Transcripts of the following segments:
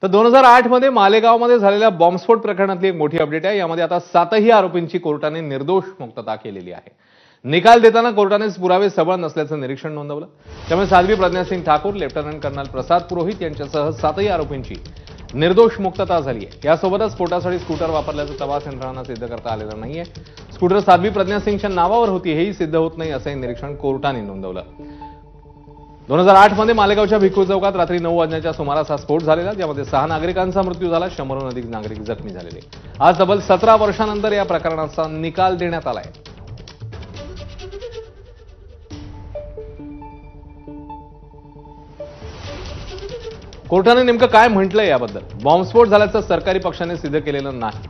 तर 2008 मध्ये मालेगावमध्ये झालेल्या बॉम्बस्फोट प्रकरणातली एक मोठी अपडेट आहे। यामध्ये आता 7ही आरोपींची कोर्टाने निर्दोष मुक्तता केलेली आहे। निकाल देताना कोर्टाने पुरावे सबळ नसल्याचं निरीक्षण नोंदवलं। त्यामुळे साध्वी प्रज्ञा सिंग ठाकूर, लेफ्टनंट कर्नल प्रसाद पुरोहित यांच्यासह 7ही आरोपींची निर्दोष मुक्तता झाली आहे। यासोबतच स्फोटासाठी स्कूटर वापरल्याचं तपास यंत्रणांना सिद्ध करता आलेलं नाहीये। स्कूटर साध्वी प्रज्ञा सिंगच्या नावावर होती हेही सिद्ध होत नाही असंही निरीक्षण कोर्टाने नोंदवलं। 2008 मध्ये मालेगावच्या भिक्खू चौकात रात्री 9 वाजण्याच्या सुमारास हा स्फोट झालेला, ज्यामध्ये 6 नागरिकांचा मृत्यू झाला, 100हून अधिक नागरिक जखमी झालेले। आज तब्बल 17 वर्षांनंतर या प्रकरणाचा निकाल देण्यात आलाय। कोर्टाने नेमकं काय म्हटलंय याबद्दल? बॉम्बस्फोट झाल्याचं सरकारी पक्षाने सिद्ध केलेलं नाही।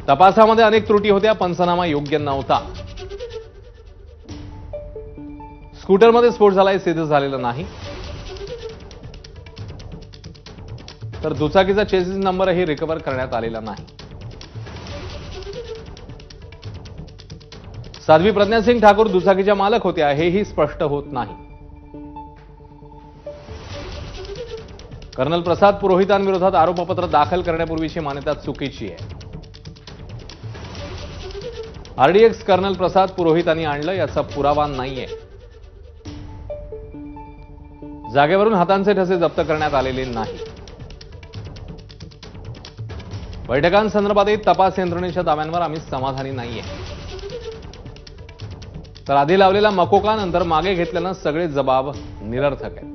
तपासामध्ये अनेक त्रुटी होत्या, पंचनामा योग्य नव्हता। स्कूटरमध्ये स्फोट झाला हे सिद्ध झालेलं नाही, तर दुचाकीचा चेसिस नंबरही रिकव्हर करण्यात आलेला नाही। साध्वी प्रज्ञा सिंग ठाकूर दुचाकीच्या मालक होत्या हेही स्पष्ट होत नाही। कर्नल प्रसाद पुरोहितांविरोधात आरोपपत्र दाखल करण्यापूर्वीची मान्यता चुकीची आहे। आरडीएक्स कर्नल प्रसाद पुरोहितांनी आणलं याचा पुरावा नाहीये। जागेवरून हातांचे ठसे जप्त करण्यात आलेले नाही। बैठकांसंदर्भातही तपास यंत्रणेच्या दाव्यांवर आम्ही समाधानी नाहीये। तर आधी लावलेला मकोका नंतर मागे घेतल्यानं सगळे जबाब निरर्थक आहेत।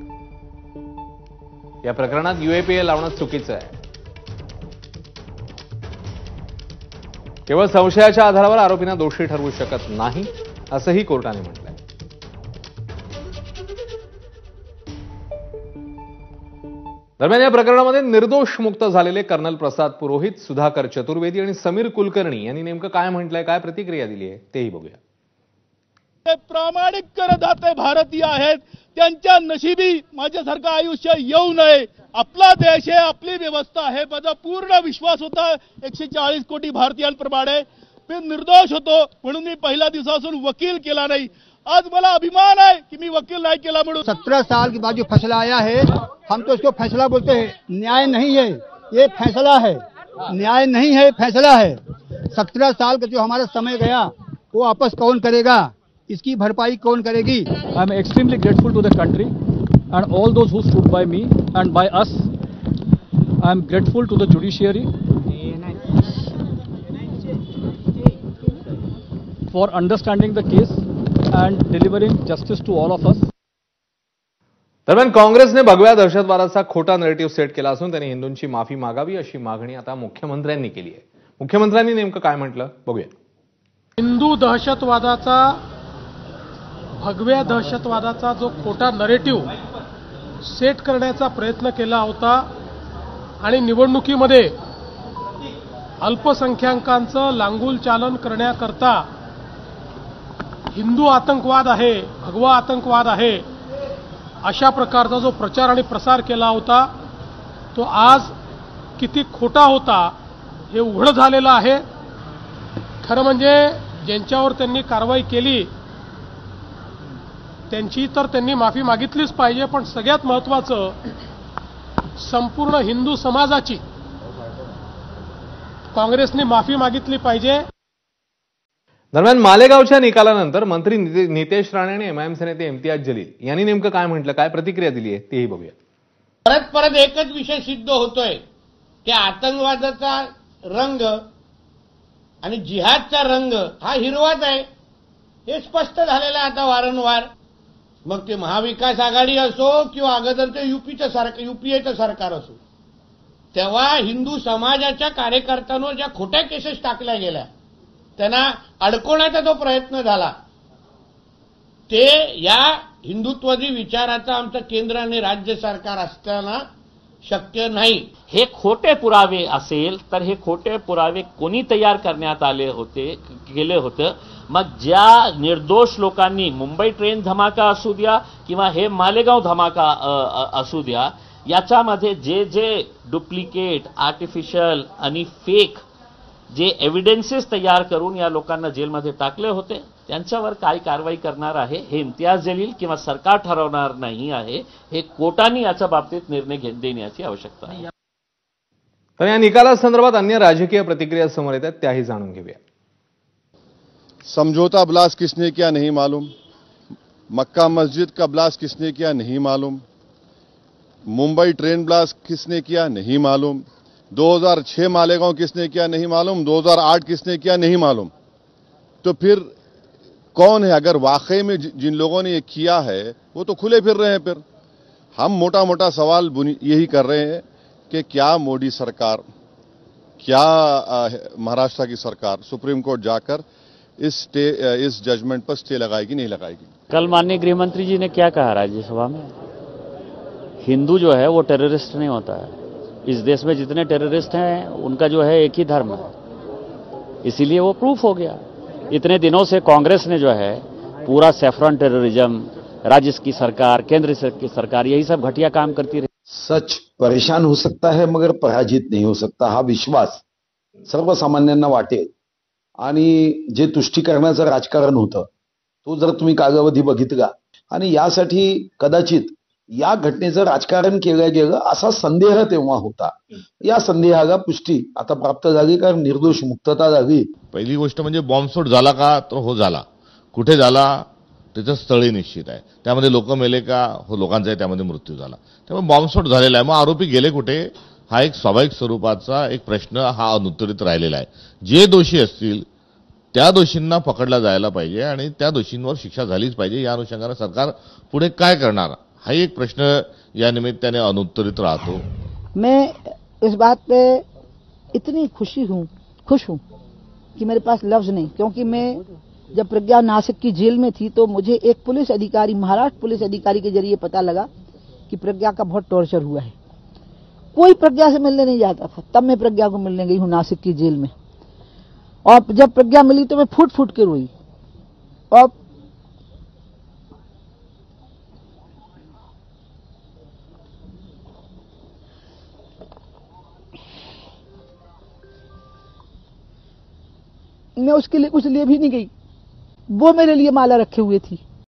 या प्रकरणात यूएपीए लावणं चुकीचं आहे। केवळ संशयाच्या आधारावर आरोपींना दोषी ठरवू शकत नाही असंही कोर्टाने म्हटलंय। दरम्यान या प्रकरणामध्ये निर्दोष मुक्त झालेले कर्नल प्रसाद पुरोहित, सुधाकर चतुर्वेदी आणि समीर कुलकर्णी यांनी नेमकं काय म्हटलंय, काय प्रतिक्रिया दिली आहे तेही बघूया। ते प्रामाणिक करदाते भारतीय आहेत, त्यांच्या नशिबी माझ्यासारखं आयुष्य येऊ नये। आपला देश आहे, आपली व्यवस्था आहे, माझा पूर्ण विश्वास होता 140 कोटी भारतीयांप्रमाणे मी निर्दोष होतो, म्हणून मी पहिल्या दिवसापासून वकील केला नाही। आज मला अभिमान है कि मैं वकील नहीं केला म्हणून। 17 साल के बाद जो फैसला आया है, हम तो इसको फैसला बोलते हैं, न्याय नहीं है, ये फैसला है। न्याय नहीं है, फैसला है। 17 साल का जो हमारा समय गया वो वापस कौन करेगा, इसकी भरपाई कौन करेगी? I am extremely grateful to the country and all those who stood by me and by us. I am grateful to the judiciary for understanding the case and delivering justice to all of us. दरम्यान काँग्रेसने भगव्या दहशतवादाचा खोटा narrative set केला असून त्यांनी हिंदूंची माफी मागावी अशी मागणी आता मुख्यमंत्र्यांनी केली आहे। मुख्यमंत्र्यांनी नेमकं काय म्हटलं बघूया। हिंदू दहशतवादाचा, भगव्या दहशतवादाचा जो खोटा नरेटिव्ह सेट करण्याचा प्रयत्न केला होता आणि निवडणुकीमध्ये अल्पसंख्याकांचं लांगुल चालन करण्याकरता हिंदू आतंकवाद आहे, भगवा आतंकवाद आहे, अशा प्रकारचा जो प्रचार आणि प्रसार केला होता तो आज किती खोटा होता हे उघड झालेलं आहे। खरं म्हणजे ज्यांच्यावर त्यांनी कारवाई केली त्यांची तर त्यांनी माफी मागितलीच पाहिजे, पण सगळ्यात महत्त्वाचं संपूर्ण हिंदू समाजाची काँग्रेसने माफी मागितली पाहिजे। दरम्यान मालेगावच्या निकालानंतर मंत्री नितेश राणे आणि एमआयएमचे नेते इम्तियाज जलील यांनी नेमकं काय म्हटलं, काय प्रतिक्रिया दिली आहे तेही बघूया। परत परत एकच विषय सिद्ध होतोय की आतंकवादाचा रंग आणि जिहादचा रंग हा हिरवाच आहे, हे स्पष्ट झालेलं आहे आता वारंवार। मग ते महाविकास आघाडी असो किंवा अगोदरचं युपीएचं सरकार असो, तेव्हा हिंदू समाजाच्या कार्यकर्त्यांवर ज्या खोट्या केसेस टाकल्या गेल्या, त्यांना अडकवण्याचा जो प्रयत्न झाला, ते या हिंदुत्ववादी विचाराचा आमचं केंद्र आणि राज्य सरकार असताना शक्य नाही। हे खोटे पुरावे असेल तर हे खोटे पुरावे कोणी तयार करण्यात आले होते, केले होते? मग ज्या निर्दोष लोकांनी मुंबई ट्रेन धमाका असू द्या किंवा हे मालेगाव धमाका असू द्या, याच्यामध्ये जे जे डुप्लिकेट, आर्टिफिशियल आणि फेक जे एव्हिडन्सेस तयार करून या लोकांना जेलमध्ये टाकले होते, त्यांच्यावर काय कारवाई करणार आहे हे इम्तियाज जलील किंवा सरकार ठरवणार नाही आहे. हे कोर्टाने याच्या बाबतीत निर्णय देण्याची आवश्यकता आहे. तर या निकालासंदर्भात अन्य राजकीय प्रतिक्रिया समोर येतात, त्याही जाणून घेऊया. समझौता ब्लास्ट किसने किया नहीं मालूम, मक्का मस्जिद का ब्लास्ट किसने किया नहीं मालूम, मुंबई ट्रेन ब्लास्ट किसने किया नहीं मालूम, 2006 मालेगांव किसने किया नहीं मालूम, 2008 किसने किया नहीं मालूम. तो फिर कौन है? अगर वाकई में जिन लोगों ने ये किया है वो तो खुले फिर रहे हैं. फिर हम मोटा मोटा सवाल यही कर रहे हैं कि क्या मोदी सरकार, क्या महाराष्ट्र की सरकार सुप्रीम कोर्ट जाकर इस जजमेंट पर स्टे लगाएगी नहीं लगाएगी. कल माननीय गृह मंत्री जी ने क्या कहा राज्यसभा में, हिंदू जो है वो टेररिस्ट नहीं होता है. इस देश में जितने टेररिस्ट हैं उनका जो है एक ही धर्म है, इसीलिए वो प्रूफ हो गया. इतने दिनों से कांग्रेस ने जो है पूरा सैफरन टेररिज्म, राज्य की सरकार, केंद्र की सरकार, यही सब घटिया काम करती रही. सच परेशान हो सकता है मगर पराजित नहीं हो सकता, हा विश्वास सर्वसामान्यांना वाटेल. आणि जे तुष्टीकरणाचं राजकारण होतं तो जर तुम्ही कालावधी बघितला आणि यासाठी कदाचित या घटनेचं राजकारण केलं गेलं असा संदेह तेव्हा होता. या संदेहाला पुष्टी आता प्राप्त झाली, कारण निर्दोष मुक्तता झाली. पहिली गोष्ट म्हणजे बॉम्बस्फोट झाला का, तर हो झाला. कुठे झाला त्याचं स्थळही निश्चित आहे. त्यामध्ये लोक मेले का, हो लोकांचा त्यामध्ये मृत्यू झाला. त्यामुळे बॉम्बस्फोट झालेला आहे. मग आरोपी गेले कुठे, हा एक स्वाभाविक स्वरूपाचा एक प्रश्न हा अनुत्तरित राहिलेला आहे. जे दोषी असतील त्या दोषींना पकडला जायला पाहिजे आणि त्या दोषींवर शिक्षा झालीच पाहिजे. या अनुषंगाने सरकार पुढे काय करणार हा एक प्रश्न या निमित्ताने अनुत्तरित राहतो. मैं इस बात पे इतनी खुश हूं कि मेरे पास लफ्ज नहीं, क्योंकि मैं जब प्रज्ञा नासिक की जेल में थी तो मुझे एक पुलिस अधिकारी, महाराष्ट्र पुलिस अधिकारी के जरिए पता लगा कि प्रज्ञा का बहुत टॉर्चर हुआ है. कोई प्रज्ञा से मिलने नहीं जाता था. तब मैं प्रज्ञा को मिलने गई हूं नासिक की जेल में, और जब प्रज्ञा मिली तो मैं फूट फूट के रोई. और मैं उसके लिए कुछ लिए भी नहीं गई, वो मेरे लिए माला रखे हुए थी.